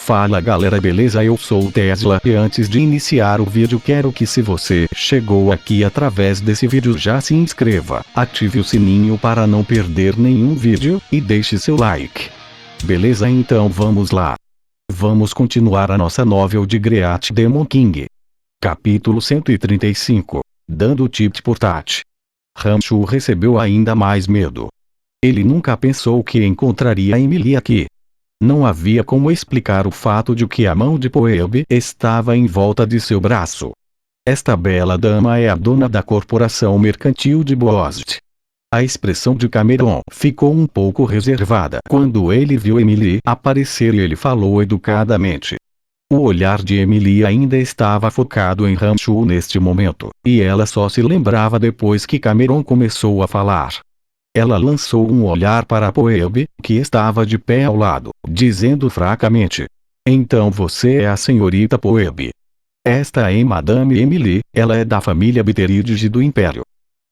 Fala galera, beleza? Eu sou o Tesla e antes de iniciar o vídeo quero que, se você chegou aqui através desse vídeo, já se inscreva, ative o sininho para não perder nenhum vídeo e deixe seu like. Beleza? Então vamos lá. Vamos continuar a nossa novel de Great Demon King. Capítulo 135, dando tit por tat. Rancho recebeu ainda mais medo. Ele nunca pensou que encontraria Emily aqui. Não havia como explicar o fato de que a mão de Phoebe estava em volta de seu braço. Esta bela dama é a dona da corporação mercantil de Boast. A expressão de Cameron ficou um pouco reservada quando ele viu Emily aparecer e ele falou educadamente. O olhar de Emily ainda estava focado em Rancho neste momento, e ela só se lembrava depois que Cameron começou a falar. Ela lançou um olhar para Phoebe, que estava de pé ao lado, dizendo fracamente: "Então você é a senhorita Phoebe. Esta é Madame Emily, ela é da família Bitteridge do Império.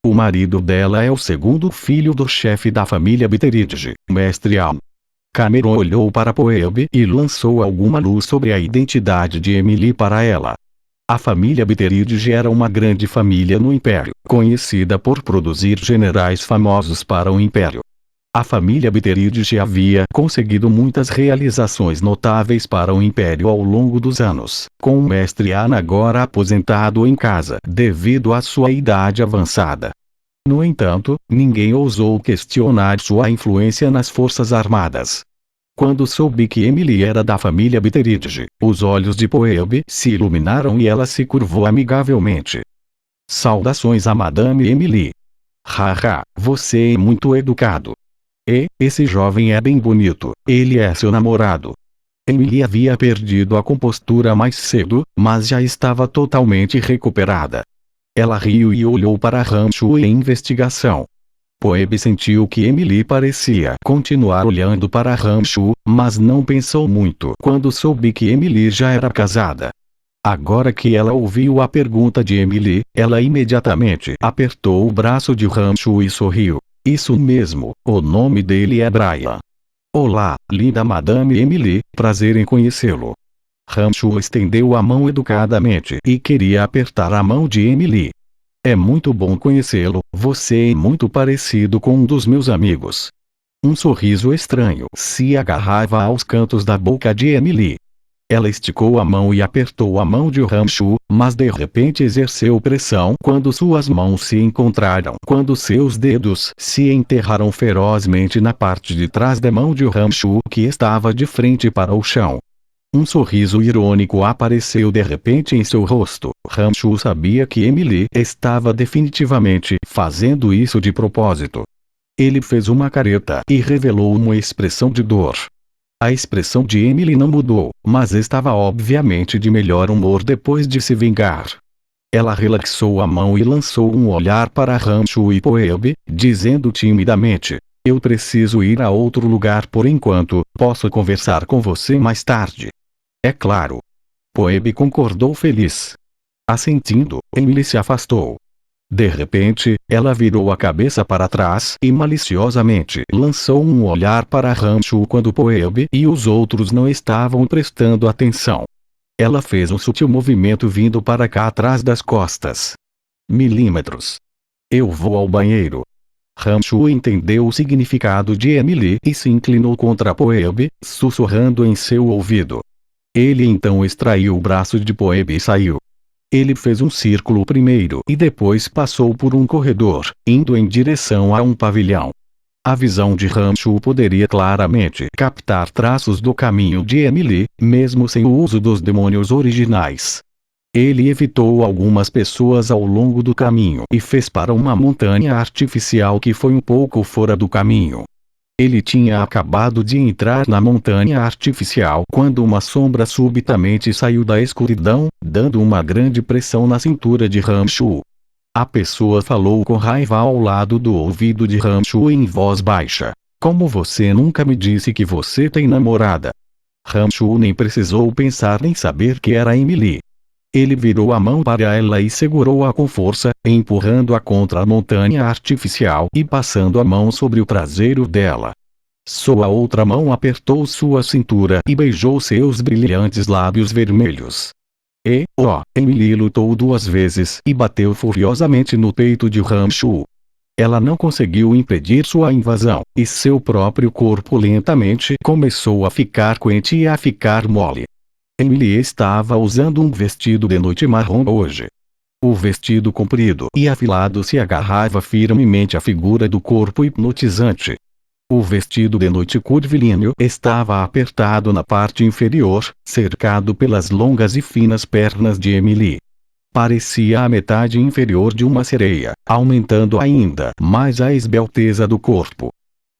O marido dela é o segundo filho do chefe da família Bitteridge, Mestre Al." Cameron olhou para Phoebe e lançou alguma luz sobre a identidade de Emily para ela. A família Bitteridge era uma grande família no Império, conhecida por produzir generais famosos para o Império. A família Bitteridge havia conseguido muitas realizações notáveis para o Império ao longo dos anos, com o Mestre An agora aposentado em casa devido à sua idade avançada. No entanto, ninguém ousou questionar sua influência nas Forças Armadas. Quando soube que Emily era da família Bitteridge, os olhos de Phoebe se iluminaram e ela se curvou amigavelmente. "Saudações a Madame Emily. Haha, você é muito educado. E, esse jovem é bem bonito, ele é seu namorado." Emily havia perdido a compostura mais cedo, mas já estava totalmente recuperada. Ela riu e olhou para Rancho em investigação. Phoebe sentiu que Emily parecia continuar olhando para Rancho, mas não pensou muito quando soube que Emily já era casada. Agora que ela ouviu a pergunta de Emily, ela imediatamente apertou o braço de Rancho e sorriu. "Isso mesmo, o nome dele é Brian." "Olá, linda Madame Emily, prazer em conhecê-lo." Rancho estendeu a mão educadamente e queria apertar a mão de Emily. "É muito bom conhecê-lo, você é muito parecido com um dos meus amigos." Um sorriso estranho se agarrava aos cantos da boca de Emily. Ela esticou a mão e apertou a mão de Rancho, mas de repente exerceu pressão quando suas mãos se encontraram. Quando seus dedos se enterraram ferozmente na parte de trás da mão de Rancho, que estava de frente para o chão. Um sorriso irônico apareceu de repente em seu rosto. Rancho sabia que Emily estava definitivamente fazendo isso de propósito. Ele fez uma careta e revelou uma expressão de dor. A expressão de Emily não mudou, mas estava obviamente de melhor humor depois de se vingar. Ela relaxou a mão e lançou um olhar para Rancho e Phoebe, dizendo timidamente: "Eu preciso ir a outro lugar por enquanto, posso conversar com você mais tarde?" "É claro." Phoebe concordou feliz. Assentindo, Emily se afastou. De repente, ela virou a cabeça para trás e maliciosamente lançou um olhar para Rancho quando Phoebe e os outros não estavam prestando atenção. Ela fez um sutil movimento vindo para cá atrás das costas. "Milímetros. Eu vou ao banheiro." Rancho entendeu o significado de Emily e se inclinou contra Phoebe, sussurrando em seu ouvido. Ele então extraiu o braço de Phoebe e saiu. Ele fez um círculo primeiro e depois passou por um corredor, indo em direção a um pavilhão. A visão de Rancho poderia claramente captar traços do caminho de Emily, mesmo sem o uso dos demônios originais. Ele evitou algumas pessoas ao longo do caminho e fez para uma montanha artificial que foi um pouco fora do caminho. Ele tinha acabado de entrar na montanha artificial quando uma sombra subitamente saiu da escuridão, dando uma grande pressão na cintura de Rancho. A pessoa falou com raiva ao lado do ouvido de Rancho em voz baixa: "Como você nunca me disse que você tem namorada?" Rancho nem precisou pensar nem saber que era Emily. Ele virou a mão para ela e segurou-a com força, empurrando-a contra a montanha artificial e passando a mão sobre o traseiro dela. Sua outra mão apertou sua cintura e beijou seus brilhantes lábios vermelhos. Emily lutou 2 vezes e bateu furiosamente no peito de Ramshu. Ela não conseguiu impedir sua invasão, e seu próprio corpo lentamente começou a ficar quente e a ficar mole. Emily estava usando um vestido de noite marrom hoje. O vestido comprido e afilado se agarrava firmemente à figura do corpo hipnotizante. O vestido de noite curvilíneo estava apertado na parte inferior, cercado pelas longas e finas pernas de Emily. Parecia a metade inferior de uma sereia, aumentando ainda mais a esbelteza do corpo.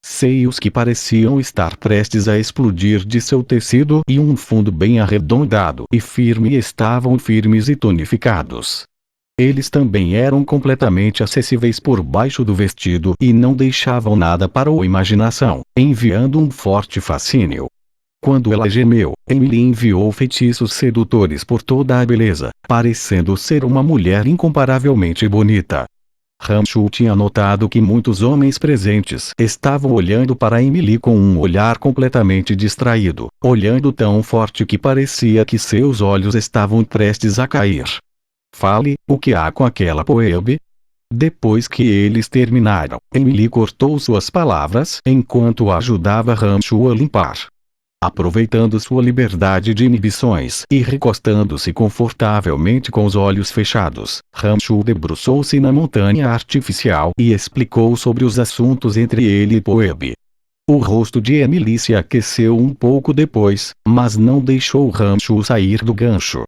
Seios que pareciam estar prestes a explodir de seu tecido e um fundo bem arredondado e firme estavam firmes e tonificados. Eles também eram completamente acessíveis por baixo do vestido e não deixavam nada para a imaginação, enviando um forte fascínio. Quando ela gemeu, Emily enviou feitiços sedutores por toda a beleza, parecendo ser uma mulher incomparavelmente bonita. Ramshu tinha notado que muitos homens presentes estavam olhando para Emily com um olhar completamente distraído, olhando tão forte que parecia que seus olhos estavam prestes a cair. Fale, o que há com aquela Poebe? Depois que eles terminaram, Emily cortou suas palavras enquanto ajudava Ramshu a limpar. Aproveitando sua liberdade de inibições e recostando-se confortavelmente com os olhos fechados, Ramshu debruçou-se na montanha artificial e explicou sobre os assuntos entre ele e Poebe. O rosto de Emily se aqueceu um pouco depois, mas não deixou Ramshu sair do gancho.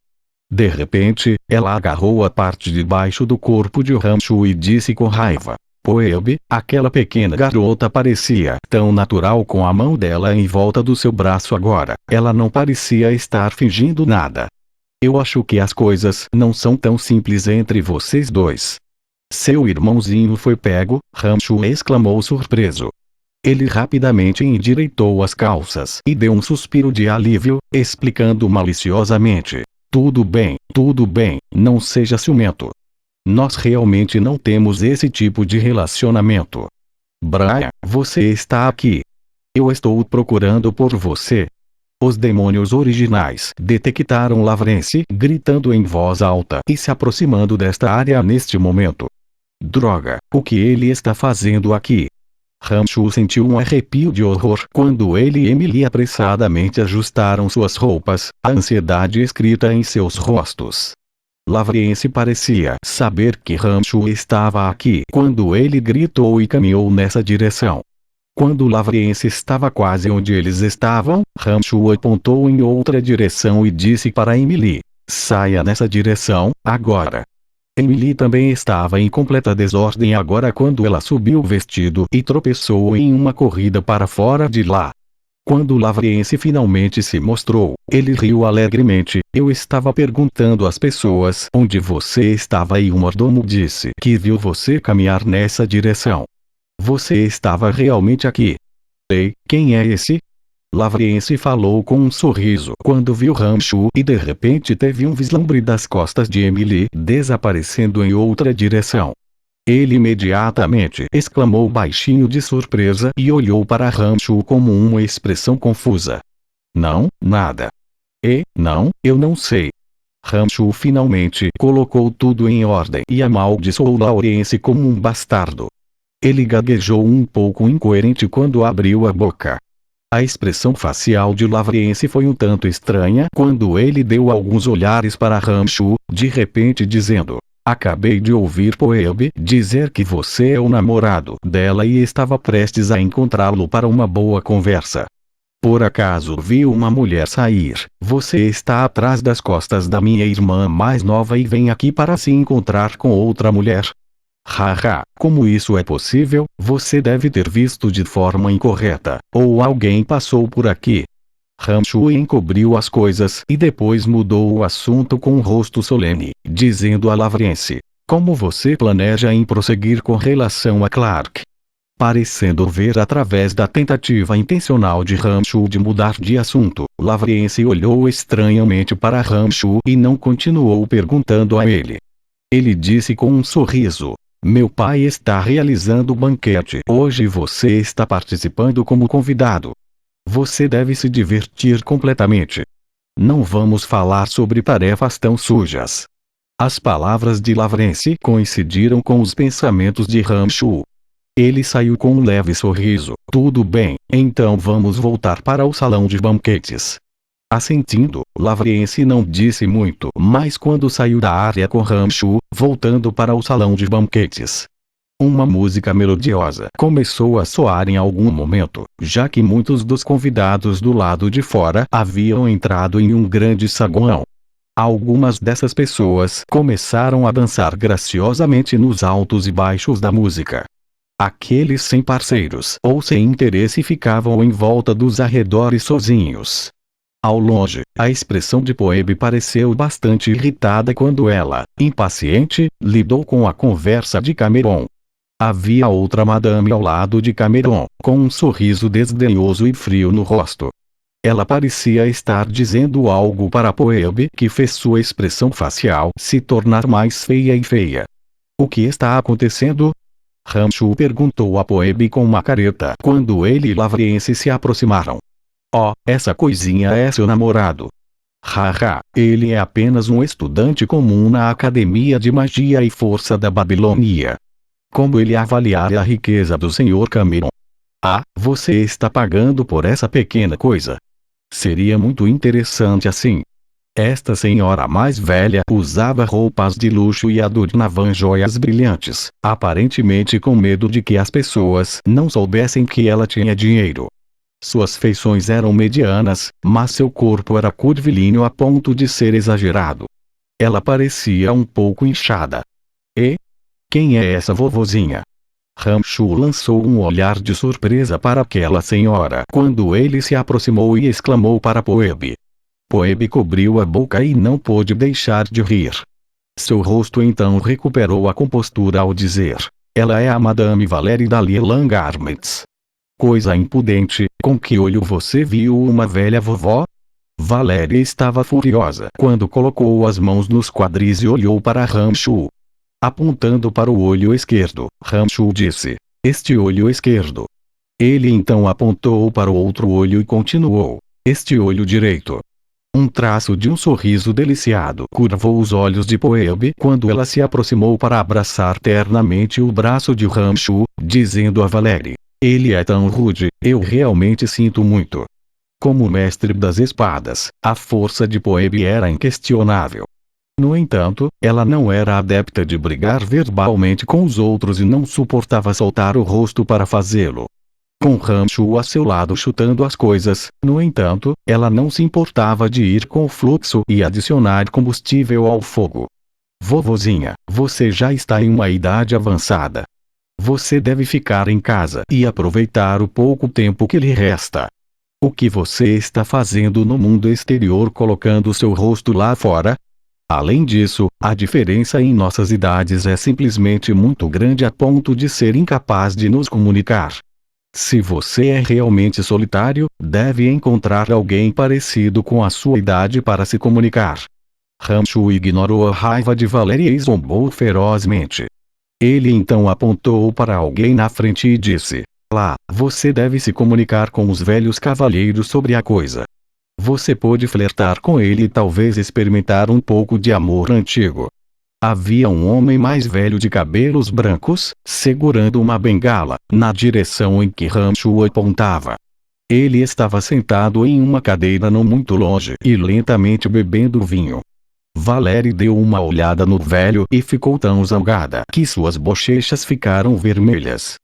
De repente, ela agarrou a parte de baixo do corpo de Ramshu e disse com raiva: Poebe, aquela pequena garota parecia tão natural com a mão dela em volta do seu braço agora. Ela não parecia estar fingindo nada. Eu acho que as coisas não são tão simples entre vocês dois. Seu irmãozinho foi pego, Ramshu exclamou surpreso. Ele rapidamente endireitou as calças e deu um suspiro de alívio, explicando maliciosamente: tudo bem, não seja ciumento. Nós realmente não temos esse tipo de relacionamento. Brian, você está aqui. Eu estou procurando por você. Os demônios originais detectaram Lavrense gritando em voz alta e se aproximando desta área neste momento. Droga, o que ele está fazendo aqui? Ramshu sentiu um arrepio de horror quando ele e Emily apressadamente ajustaram suas roupas, a ansiedade escrita em seus rostos. Lavrense parecia saber que Ramshu estava aqui quando ele gritou e caminhou nessa direção. Quando Lavrense estava quase onde eles estavam, Ramshu apontou em outra direção e disse para Emily: saia nessa direção, agora. Emily também estava em completa desordem agora quando ela subiu o vestido e tropeçou em uma corrida para fora de lá. Quando Lavrense finalmente se mostrou, ele riu alegremente. Eu estava perguntando às pessoas onde você estava e o mordomo disse que viu você caminhar nessa direção. Você estava realmente aqui. Ei, quem é esse? Lavrense falou com um sorriso quando viu Ramshu e de repente teve um vislumbre das costas de Emily desaparecendo em outra direção. Ele imediatamente exclamou baixinho de surpresa e olhou para Ramshu com uma expressão confusa. Não, nada. Não, eu não sei. Ramshu finalmente colocou tudo em ordem e amaldiçoou Lavrense como um bastardo. Ele gaguejou um pouco incoerente quando abriu a boca. A expressão facial de Lavrense foi um tanto estranha quando ele deu alguns olhares para Ramshu, de repente dizendo: acabei de ouvir Poebe dizer que você é o namorado dela e estava prestes a encontrá-lo para uma boa conversa. Por acaso viu uma mulher sair? Você está atrás das costas da minha irmã mais nova e vem aqui para se encontrar com outra mulher? Haha, como isso é possível? Você deve ter visto de forma incorreta, ou alguém passou por aqui. Ramshu encobriu as coisas e depois mudou o assunto com um rosto solene, dizendo a Lavrense: como você planeja em prosseguir com relação a Clark? Parecendo ver através da tentativa intencional de Ramshu de mudar de assunto, Lavrense olhou estranhamente para Ramshu e não continuou perguntando a ele. Ele disse com um sorriso: Meu pai está realizando o banquete hoje e você está participando como convidado. Você deve se divertir completamente. Não vamos falar sobre tarefas tão sujas. As palavras de Lavrense coincidiram com os pensamentos de Ramshu. Ele saiu com um leve sorriso. Tudo bem, então vamos voltar para o salão de banquetes. Assentindo, Lavrense não disse muito mais quando saiu da área com Ramshu, voltando para o salão de banquetes. Uma música melodiosa começou a soar em algum momento, já que muitos dos convidados do lado de fora haviam entrado em um grande saguão. Algumas dessas pessoas começaram a dançar graciosamente nos altos e baixos da música. Aqueles sem parceiros ou sem interesse ficavam em volta dos arredores sozinhos. Ao longe, a expressão de Poebe pareceu bastante irritada quando ela, impaciente, lidou com a conversa de Cameron. Havia outra madame ao lado de Cameron, com um sorriso desdenhoso e frio no rosto. Ela parecia estar dizendo algo para Poebe que fez sua expressão facial se tornar mais feia e feia. O que está acontecendo? Ramshu perguntou a Poebe com uma careta quando ele e Lavrense se aproximaram. Oh, essa coisinha é seu namorado. Haha, ele é apenas um estudante comum na Academia de Magia e Força da Babilônia. Como ele avaliar a riqueza do Sr. Cameron? Ah, você está pagando por essa pequena coisa. Seria muito interessante assim. Esta senhora mais velha usava roupas de luxo e adornava joias brilhantes, aparentemente com medo de que as pessoas não soubessem que ela tinha dinheiro. Suas feições eram medianas, mas seu corpo era curvilíneo a ponto de ser exagerado. Ela parecia um pouco inchada. E? Quem é essa vovozinha? Ramshu lançou um olhar de surpresa para aquela senhora quando ele se aproximou e exclamou para Poebe. Poebe cobriu a boca e não pôde deixar de rir. Seu rosto então recuperou a compostura ao dizer: ela é a Madame Valerie Dalian Garments. Coisa impudente, com que olho você viu uma velha vovó? Valerie estava furiosa quando colocou as mãos nos quadris e olhou para Ramshu. Apontando para o olho esquerdo, Ramshu disse: este olho esquerdo. Ele então apontou para o outro olho e continuou: este olho direito. Um traço de um sorriso deliciado curvou os olhos de Poebe quando ela se aproximou para abraçar ternamente o braço de Ramshu, dizendo a Valerie: ele é tão rude, eu realmente sinto muito. Como mestre das espadas, a força de Poebe era inquestionável. No entanto, ela não era adepta de brigar verbalmente com os outros e não suportava soltar o rosto para fazê-lo. Com Ramshu a seu lado chutando as coisas, no entanto, ela não se importava de ir com o fluxo e adicionar combustível ao fogo. Vovozinha, você já está em uma idade avançada. Você deve ficar em casa e aproveitar o pouco tempo que lhe resta. O que você está fazendo no mundo exterior colocando seu rosto lá fora? Além disso, a diferença em nossas idades é simplesmente muito grande a ponto de ser incapaz de nos comunicar. Se você é realmente solitário, deve encontrar alguém parecido com a sua idade para se comunicar. Ramshu ignorou a raiva de Valerie e zombou ferozmente. Ele então apontou para alguém na frente e disse: lá, você deve se comunicar com os velhos cavalheiros sobre a coisa. Você pode flertar com ele e talvez experimentar um pouco de amor antigo. Havia um homem mais velho de cabelos brancos, segurando uma bengala, na direção em que Ramshu apontava. Ele estava sentado em uma cadeira não muito longe e lentamente bebendo vinho. Valerie deu uma olhada no velho e ficou tão zangada que suas bochechas ficaram vermelhas.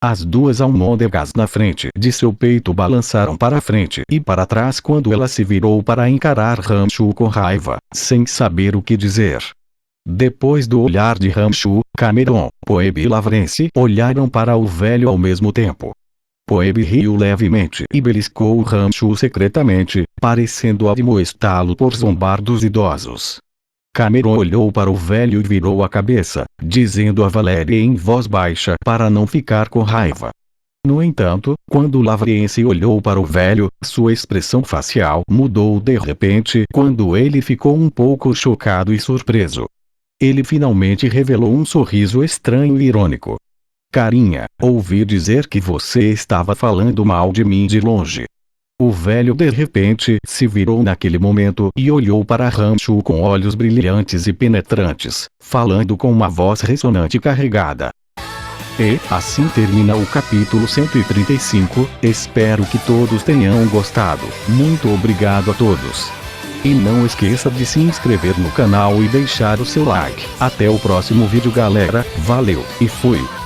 As duas almôndegas na frente de seu peito balançaram para frente e para trás quando ela se virou para encarar Ramshu com raiva, sem saber o que dizer. Depois do olhar de Ramshu, Cameron, Poebe e Lavrense olharam para o velho ao mesmo tempo. Poebe riu levemente e beliscou Ramshu secretamente, parecendo admoestá-lo por zombar dos idosos. Cameron olhou para o velho e virou a cabeça, dizendo a Valerie em voz baixa para não ficar com raiva. No entanto, quando Lavrense olhou para o velho, sua expressão facial mudou de repente quando ele ficou um pouco chocado e surpreso. Ele finalmente revelou um sorriso estranho e irônico. Carinha, ouvi dizer que você estava falando mal de mim de longe. O velho de repente se virou naquele momento e olhou para Rancho com olhos brilhantes e penetrantes, falando com uma voz ressonante e carregada. E assim termina o capítulo 135, espero que todos tenham gostado. Muito obrigado a todos. E não esqueça de se inscrever no canal e deixar o seu like. Até o próximo vídeo galera, valeu, e fui!